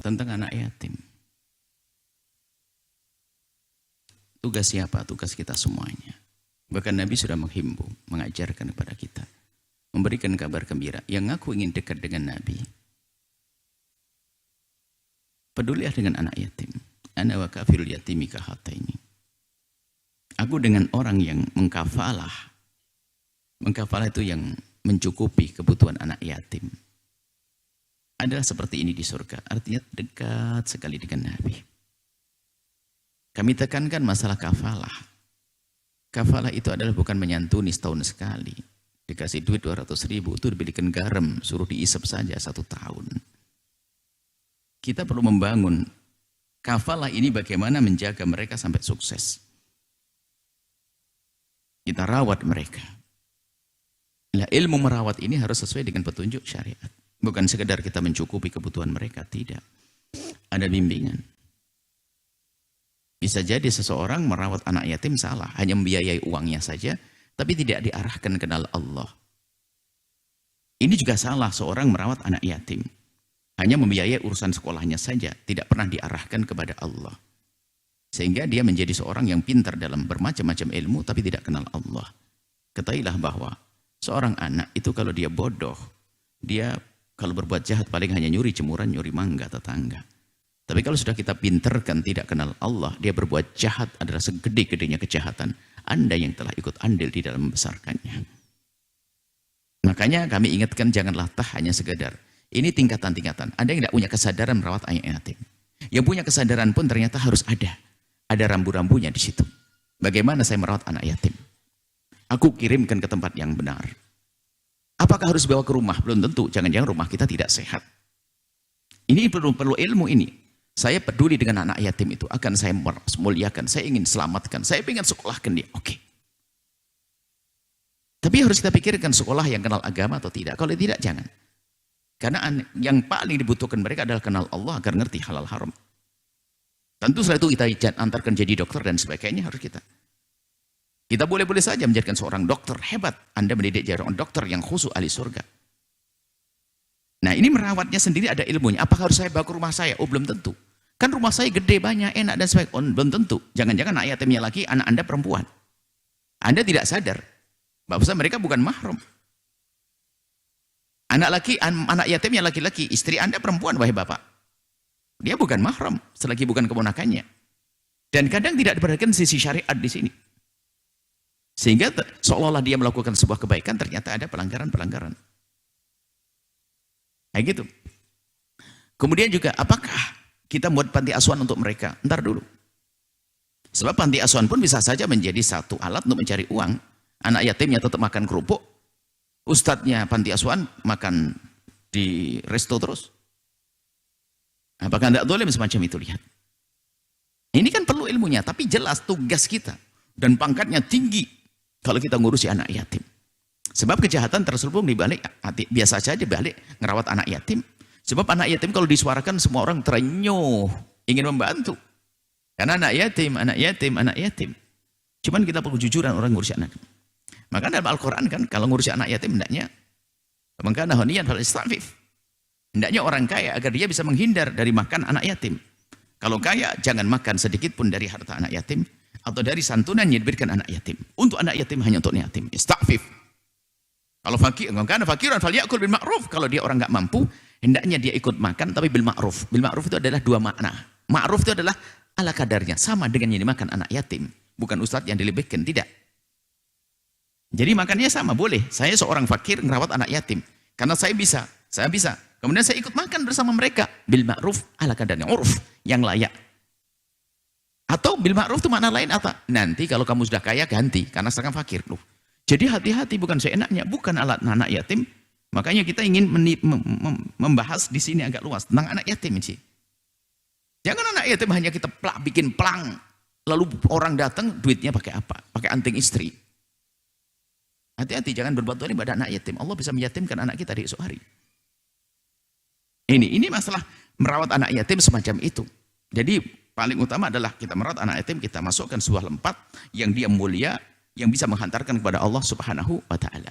tentang anak yatim. Tugas siapa? Tugas kita semuanya. Bahkan Nabi sudah menghimbau, mengajarkan kepada kita, memberikan kabar gembira. Yang aku ingin dekat dengan Nabi, pedulilah dengan anak yatim. Ana wa kafirul yatimi kahataini. Aku dengan orang yang mengkafalah. Mengkafalah itu yang mencukupi kebutuhan anak yatim. Adalah seperti ini di surga. Artinya dekat sekali dengan Nabi. Kami tekankan masalah kafalah. Kafalah itu adalah bukan menyantuni setahun sekali. Dikasih duit 200.000 itu dibelikan garam, suruh diisap saja 1 tahun. Kita perlu membangun kafalah ini bagaimana menjaga mereka sampai sukses. Kita rawat mereka. Nah, ilmu merawat ini harus sesuai dengan petunjuk syariat. Bukan sekedar kita mencukupi kebutuhan mereka, tidak. Ada bimbingan. Bisa jadi seseorang merawat anak yatim salah, hanya membiayai uangnya saja, tapi tidak diarahkan ke dalam Allah. Ini juga salah seorang merawat anak yatim. Hanya membiayai urusan sekolahnya saja, tidak pernah diarahkan kepada Allah. Sehingga dia menjadi seorang yang pintar dalam bermacam-macam ilmu, tapi tidak kenal Allah. Ketahuilah bahwa seorang anak itu kalau dia bodoh, dia kalau berbuat jahat paling hanya nyuri jemuran, nyuri mangga tetangga. Tapi kalau sudah kita pinterkan tidak kenal Allah, dia berbuat jahat adalah segede-gedenya kejahatan. Anda yang telah ikut andil di dalam membesarkannya. Makanya kami ingatkan janganlah hanya sekedar. Ini tingkatan-tingkatan. Ada yang tidak punya kesadaran merawat anak yatim. Yang punya kesadaran pun ternyata harus ada. Ada rambu-rambunya di situ. Bagaimana saya merawat anak yatim? Aku kirimkan ke tempat yang benar. Apakah harus bawa ke rumah? Belum tentu. Jangan-jangan rumah kita tidak sehat. Ini perlu ilmu ini. Saya peduli dengan anak yatim itu. Akan saya muliakan. Saya ingin selamatkan. Saya ingin sekolahkan dia. Oke. Tapi harus kita pikirkan sekolah yang kenal agama atau tidak. Kalau tidak, jangan. Karena yang paling dibutuhkan mereka adalah kenal Allah agar ngerti halal haram. Tentu setelah itu kita antarkan jadi dokter dan sebagainya harus kita. Kita boleh-boleh saja menjadikan seorang dokter hebat. Anda mendidik seorang dokter yang khusus ahli surga. Nah ini merawatnya sendiri ada ilmunya. Apakah harus saya bawa ke rumah saya? Oh belum tentu. Kan rumah saya gede, banyak, enak dan sebagainya. Oh, belum tentu. Jangan-jangan anak yatimnya laki, anak Anda perempuan. Anda tidak sadar bahwa mereka bukan mahram. Anak yatimnya laki-laki, istri Anda perempuan, wahai bapak. Dia bukan mahram, selagi bukan keponakannya. Dan kadang tidak diperhatikan sisi syariat di sini. Sehingga seolah-olah dia melakukan sebuah kebaikan, ternyata ada pelanggaran-pelanggaran. Kayak gitu. Kemudian juga, apakah kita buat panti asuhan untuk mereka? Ntar dulu. Sebab panti asuhan pun bisa saja menjadi satu alat untuk mencari uang. Anak yatimnya tetap makan kerupuk, ustadznya panti asuhan makan di resto terus. Apakah tidak boleh semacam itu? Lihat. Ini kan perlu ilmunya, tapi jelas tugas kita. Dan pangkatnya tinggi kalau kita ngurusi anak yatim. Sebab kejahatan terselubung di balik hati. Biasa saja balik ngerawat anak yatim. Sebab anak yatim kalau disuarakan semua orang terenyuh, ingin membantu. Karena anak yatim, anak yatim, anak yatim. Cuman kita perlu jujuran orang ngurusi anak. Maka dalam Al-Quran kan, kalau ngurusi anak yatim, hendaknya mengkana honiyan fal istafif. Hendaknya orang kaya agar dia bisa menghindar dari makan anak yatim. Kalau kaya, jangan makan sedikit pun dari harta anak yatim, atau dari santunan yang diberikan anak yatim. Untuk anak yatim, hanya untuk anak yatim. Istafif. Kalau fakir, mengkana fakiran fal ya'kul bil ma'ruf. Kalau dia orang nggak mampu, hendaknya dia ikut makan, tapi bil ma'ruf. Bil ma'ruf itu adalah dua makna. Ma'ruf itu adalah ala kadarnya, sama dengan yang dimakan anak yatim. Bukan ustadz yang dilebihkan, tidak. Jadi makannya sama, boleh. Saya seorang fakir ngerawat anak yatim. Karena saya bisa. Kemudian saya ikut makan bersama mereka. Bil ma'ruf ala kadarnya, uruf, yang layak. Atau bil ma'ruf itu makna lain apa? Nanti kalau kamu sudah kaya ganti, karena sekarang fakir. Loh. Jadi hati-hati, bukan seenaknya, bukan alat anak yatim. Makanya kita ingin membahas di sini agak luas tentang anak yatim sih. Jangan anak yatim hanya kita bikin plang, lalu orang datang duitnya pakai apa? Pakai anting istri. Hati-hati, jangan berbuat zalim pada anak yatim. Allah bisa meyatimkan anak kita di esok hari. Ini masalah merawat anak yatim semacam itu. Jadi paling utama adalah kita merawat anak yatim, kita masukkan sebuah tempat yang dia mulia, yang bisa menghantarkan kepada Allah Subhanahu wa Ta'ala.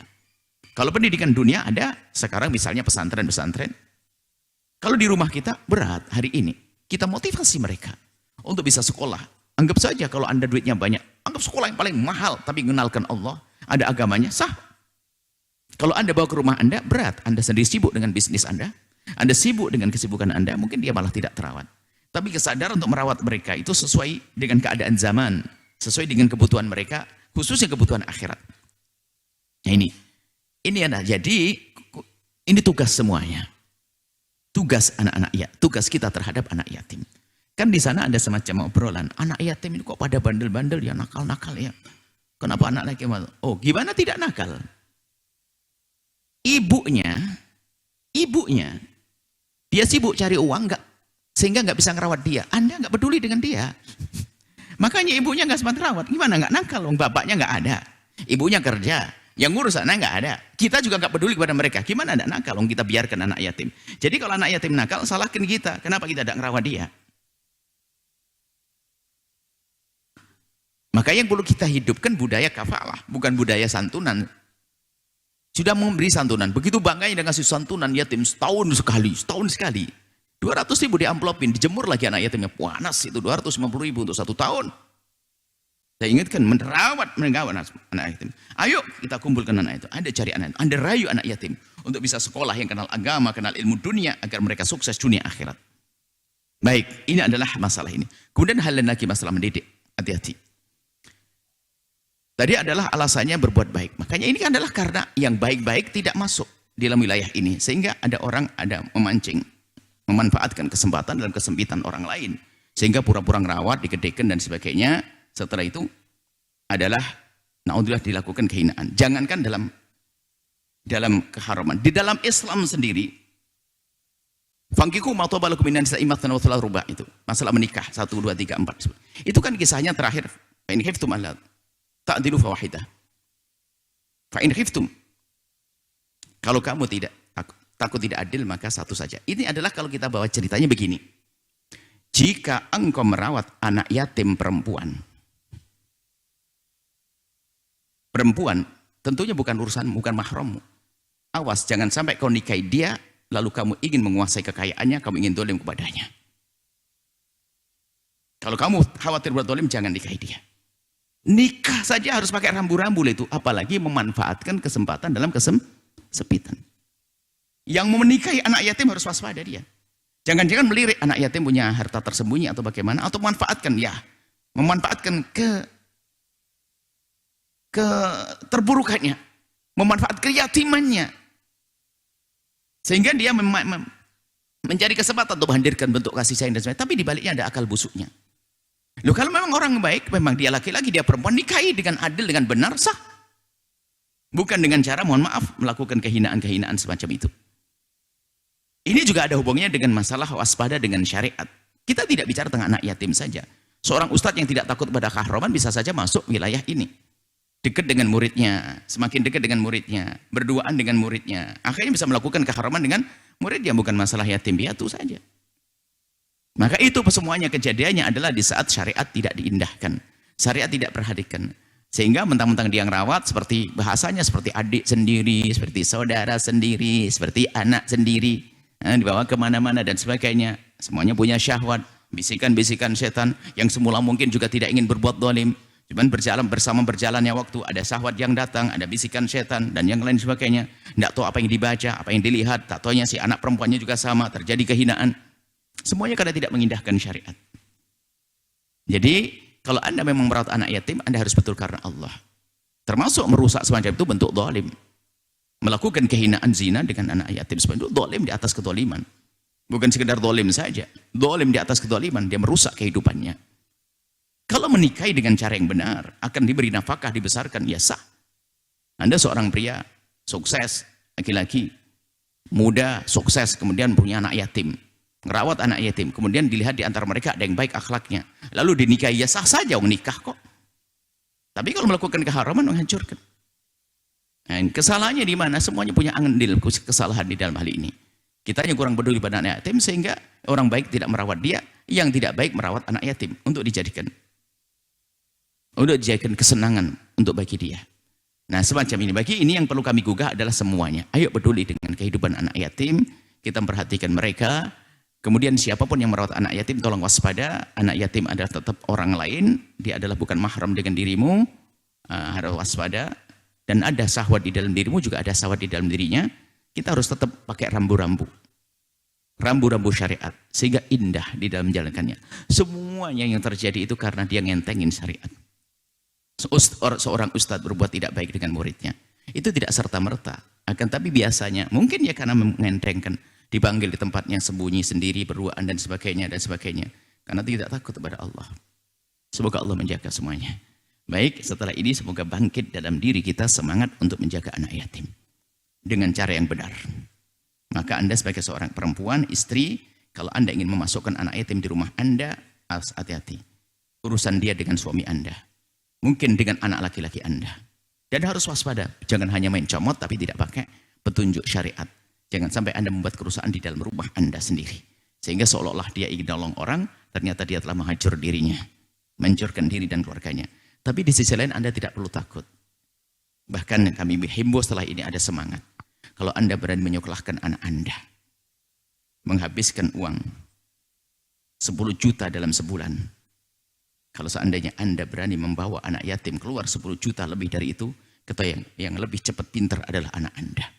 Kalau pendidikan dunia ada, sekarang misalnya pesantren-pesantren, Kalau di rumah kita berat hari ini, kita motivasi mereka untuk bisa sekolah. Anggap saja kalau Anda duitnya banyak, anggap sekolah yang paling mahal, tapi mengenalkan Allah, ada agamanya, sah. Kalau Anda bawa ke rumah Anda, berat. Anda sendiri sibuk dengan bisnis Anda sibuk dengan kesibukan Anda, mungkin dia malah tidak terawat. Tapi kesadaran untuk merawat mereka itu sesuai dengan keadaan zaman, sesuai dengan kebutuhan mereka, khususnya kebutuhan akhirat. Nah ini ada. Jadi ini tugas semuanya. Tugas anak-anak ya, tugas kita terhadap anak yatim. Kan di sana ada semacam obrolan, anak yatim ini kok pada bandel-bandel ya, nakal-nakal ya. Kenapa anak yatim? Oh, gimana tidak nakal? Ibunya, dia sibuk cari uang, sehingga nggak bisa ngerawat dia. Anda nggak peduli dengan dia. Makanya ibunya nggak sempat rawat. Gimana nggak nakal? Bapaknya nggak ada, ibunya kerja, yang ngurus anak nggak ada. Kita juga nggak peduli kepada mereka. Gimana nggak nakal? Kita biarkan anak yatim. Jadi kalau anak yatim nakal, salahkan kita. Kenapa kita tidak ngerawat dia? Maka yang perlu kita hidupkan budaya kafalah, bukan budaya santunan. Sudah memberi santunan, begitu bangganya dengan ngasih santunan yatim setahun sekali. 200.000 diamplopin, dijemur lagi anak yatimnya, panas itu 250.000 untuk 1 tahun. Saya ingatkan, merawat anak yatim. Ayo kita kumpulkan anak itu, Anda cari anak itu, Anda rayu anak yatim untuk bisa sekolah yang kenal agama, kenal ilmu dunia, agar mereka sukses dunia akhirat. Baik, ini adalah masalah ini. Kemudian hal lain lagi, masalah mendidik, hati-hati. Tadi adalah alasannya berbuat baik. Makanya ini adalah karena yang baik-baik tidak masuk di dalam wilayah ini. Sehingga ada orang memancing, memanfaatkan kesempatan dalam kesempitan orang lain. Sehingga pura-pura ngerawat, digedekan dan sebagainya. Setelah itu adalah naudzubillah dilakukan kehinaan. Jangankan dalam keharaman. Di dalam Islam sendiri, fankihu ma taba lakum minan nisa'i mathna wa thulatha ruba' itu. Masalah menikah 1 2 3 4. Itu kan kisahnya terakhir. Fa in khiftum alla ta'dilu fawahidah. Fa in khiftum. Kalau kamu takut tidak adil, maka satu saja. Ini adalah kalau kita bawa ceritanya begini. Jika engkau merawat anak yatim perempuan tentunya bukan urusan, bukan mahrammu. Awas, jangan sampai kau nikahi dia, lalu kamu ingin menguasai kekayaannya, kamu ingin dolim kepadanya. Kalau kamu khawatir buat dolim, jangan nikahi dia. Nikah saja harus pakai rambu-rambu itu, apalagi memanfaatkan kesempatan dalam kesempitan. Yang mau menikahi anak yatim harus waspada dia. Jangan-jangan melirik anak yatim punya harta tersembunyi atau bagaimana, atau memanfaatkan ke terburukannya, memanfaatkan keyatimannya, sehingga dia mencari kesempatan untuk menghadirkan bentuk kasih sayang dan sebagainya. Tapi dibaliknya ada akal busuknya. Loh, kalau memang orang baik, memang dia laki-laki, dia perempuan, nikahi dengan adil, dengan benar, sah. Bukan dengan cara, mohon maaf, melakukan kehinaan-kehinaan semacam itu. Ini juga ada hubungannya dengan masalah waspada dengan syariat. Kita tidak bicara tentang anak yatim saja. Seorang ustadz yang tidak takut pada keharaman bisa saja masuk wilayah ini. Dekat dengan muridnya, semakin dekat dengan muridnya, berduaan dengan muridnya. Akhirnya bisa melakukan keharaman dengan muridnya, bukan masalah yatim piatu saja. Maka itu semuanya kejadiannya adalah di saat syariat tidak diindahkan. Syariat tidak perhatikan. Sehingga mentang-mentang dia ngerawat, seperti bahasanya seperti adik sendiri, seperti saudara sendiri, seperti anak sendiri. Dibawa kemana-mana dan sebagainya. Semuanya punya syahwat, bisikan-bisikan setan yang semula mungkin juga tidak ingin berbuat zalim. Cuman berjalannya waktu, ada syahwat yang datang, ada bisikan setan dan yang lain sebagainya. Tidak tahu apa yang dibaca, apa yang dilihat. Tak taunya si anak perempuannya juga sama, terjadi kehinaan. Semuanya karena tidak mengindahkan syariat. Jadi kalau Anda memang merawat anak yatim, Anda harus betul karena Allah. Termasuk merusak semacam itu bentuk zalim. Melakukan kehinaan zina dengan anak yatim sebenarnya zalim di atas kezaliman. Bukan sekedar zalim saja, zalim di atas kezaliman, dia merusak kehidupannya. Kalau menikahi dengan cara yang benar, akan diberi nafkah, dibesarkan, ya sah. Anda seorang pria sukses, laki-laki muda sukses, kemudian punya anak yatim, ngerawat anak yatim, kemudian dilihat di antara mereka ada yang baik akhlaknya, lalu dinikahi, ya sah saja, menikah kok. Tapi kalau melakukan keharaman, menghancurkan. Nah, kesalahannya di mana? Semuanya punya andil kesalahan di dalam hal ini. Kita yang kurang peduli pada anak yatim, sehingga orang baik tidak merawat dia, yang tidak baik merawat anak yatim untuk dijadikan kesenangan untuk bagi dia. Nah, semacam ini. Bagi ini yang perlu kami gugah adalah semuanya. Ayo peduli dengan kehidupan anak yatim, kita memperhatikan mereka. Kemudian siapapun yang merawat anak yatim, tolong waspada. Anak yatim adalah tetap orang lain, dia adalah bukan mahram dengan dirimu, harus waspada. Dan ada syahwat di dalam dirimu, juga ada syahwat di dalam dirinya. Kita harus tetap pakai rambu-rambu syariat, sehingga indah di dalam menjalankannya. Semuanya yang terjadi itu karena dia ngentengin syariat. Seorang ustadz berbuat tidak baik dengan muridnya, itu tidak serta-merta. Akan tapi biasanya, mungkin ya karena mengentengkan, dipanggil di tempatnya sembunyi sendiri, berduaan dan sebagainya, karena tidak takut kepada Allah. Semoga Allah menjaga semuanya. Baik, setelah ini semoga bangkit dalam diri kita semangat untuk menjaga anak yatim dengan cara yang benar. Maka Anda sebagai seorang perempuan, istri, kalau Anda ingin memasukkan anak yatim di rumah Anda, harus hati-hati. Urusan dia dengan suami Anda, mungkin dengan anak laki-laki Anda. Dan harus waspada, jangan hanya main comot tapi tidak pakai petunjuk syariat. Jangan sampai Anda membuat kerusakan di dalam rumah Anda sendiri. Sehingga seolah-olah dia ingin nolong orang, ternyata dia telah menghancur dirinya, menghancurkan diri dan keluarganya. Tapi di sisi lain Anda tidak perlu takut. Bahkan kami himbau setelah ini ada semangat. Kalau Anda berani menyekolahkan anak Anda, menghabiskan uang 10 juta dalam sebulan. Kalau seandainya Anda berani membawa anak yatim keluar 10 juta lebih dari itu, kata yang lebih cepat pintar adalah anak Anda.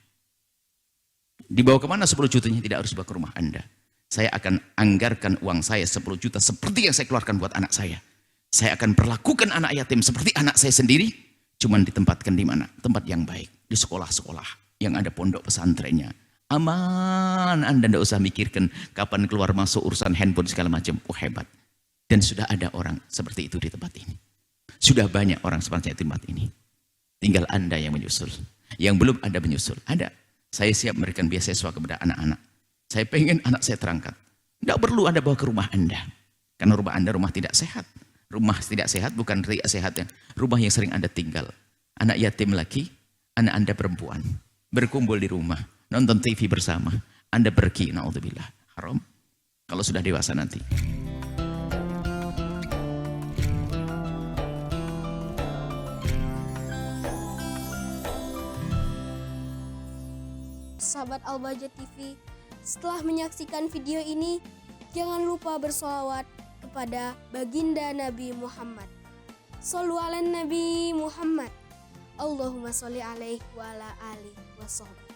Dibawa kemana 10 jutanya? Tidak harus dibawa ke rumah Anda. Saya akan anggarkan uang saya 10 juta seperti yang saya keluarkan buat anak saya. Saya akan perlakukan anak yatim seperti anak saya sendiri, cuman ditempatkan di mana? Tempat yang baik, di sekolah-sekolah yang ada pondok pesantrennya. Aman, Anda tidak usah mikirkan kapan keluar masuk urusan handphone segala macam. Oh hebat. Dan sudah ada orang seperti itu di tempat ini. Sudah banyak orang seperti itu di tempat ini. Tinggal Anda yang menyusul. Yang belum Anda menyusul. Ada. Saya siap memberikan beasiswa kepada anak-anak. Saya pengen anak saya terangkat. Tidak perlu Anda bawa ke rumah Anda. Karena rumah Anda rumah tidak sehat. Rumah tidak sehat bukan tidak sehatnya. Rumah yang sering Anda tinggal. Anak yatim laki, anak Anda perempuan. Berkumpul di rumah. Nonton TV bersama. Anda pergi, na'udzubillah. Haram. Kalau sudah dewasa nanti. Sahabat Al-Bahjah TV, setelah menyaksikan video ini, jangan lupa bersolawat kepada baginda Nabi Muhammad. Shollu ala Nabi Muhammad. Allahumma sholli alaihi wa ala alihi wa sahbihi.